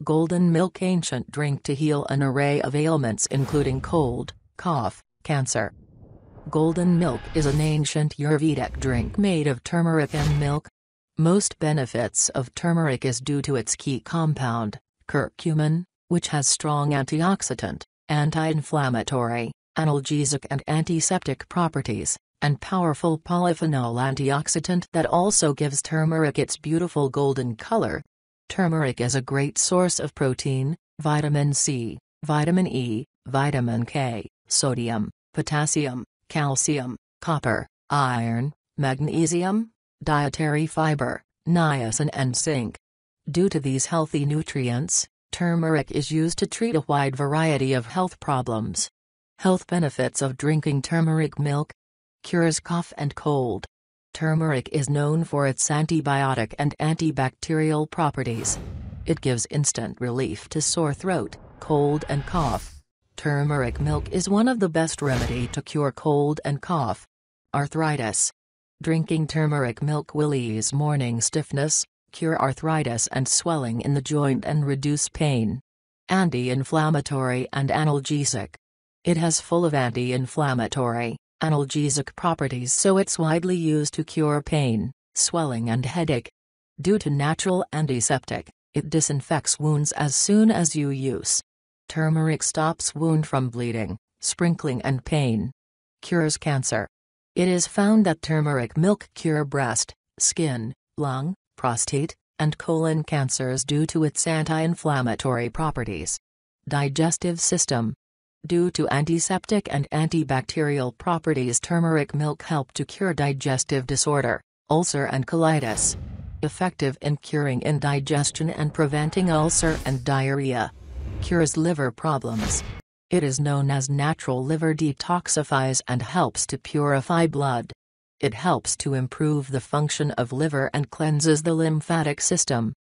Golden milk, ancient drink to heal an array of ailments including cold, cough, cancer. Golden milk is an ancient Ayurvedic drink made of turmeric and milk. Most benefits of turmeric is due to its key compound, curcumin, which has strong antioxidant, anti-inflammatory, analgesic and antiseptic properties, and powerful polyphenol antioxidant that also gives turmeric its beautiful golden color. Turmeric is a great source of protein, vitamin C, vitamin E, vitamin K, sodium, potassium, calcium, copper, iron, magnesium, dietary fiber, niacin and zinc. Due to these healthy nutrients, turmeric is used to treat a wide variety of health problems. Health benefits of drinking turmeric milk: cures cough and cold. Turmeric is known for its antibiotic and antibacterial properties. It gives instant relief to sore throat, cold and cough. Turmeric milk is one of the best remedy to cure cold and cough. Arthritis. Drinking turmeric milk will ease morning stiffness, cure arthritis and swelling in the joint and reduce pain. Anti-inflammatory and analgesic. It has full of anti-inflammatory, analgesic properties, so it's widely used to cure pain, swelling and headache. Due to natural antiseptic, it disinfects wounds as soon as you use. Turmeric stops wound from bleeding, sprinkling and pain. Cures cancer. It is found that turmeric milk cure breast, skin, lung, prostate, and colon cancers due to its anti-inflammatory properties. Digestive system. Due to antiseptic and antibacterial properties, turmeric milk help to cure digestive disorder, ulcer and colitis. Effective in curing indigestion and preventing ulcer and diarrhea. Cures liver problems. It is known as natural liver detoxifies and helps to purify blood. It helps to improve the function of liver and cleanses the lymphatic system.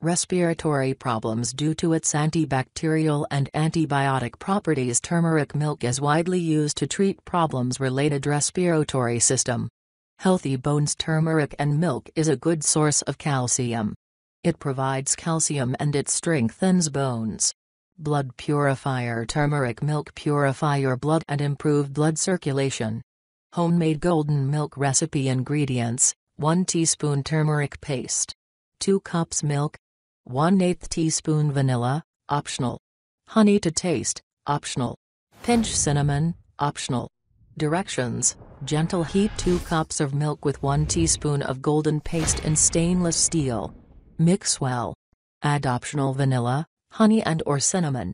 Respiratory problems. Due to its antibacterial and antibiotic properties, turmeric milk is widely used to treat problems related to respiratory system. Healthy bones. Turmeric and milk is a good source of calcium. It provides calcium and it strengthens bones. Blood purifier. Turmeric milk purify your blood and improve blood circulation. Homemade golden milk recipe. Ingredients: 1 teaspoon turmeric paste, 2 cups milk, 1/8 teaspoon vanilla, optional. Honey to taste, optional. Pinch cinnamon, optional. Directions: gentle heat 2 cups of milk with 1 teaspoon of golden paste in stainless steel. Mix well. Add optional vanilla, honey and/or cinnamon.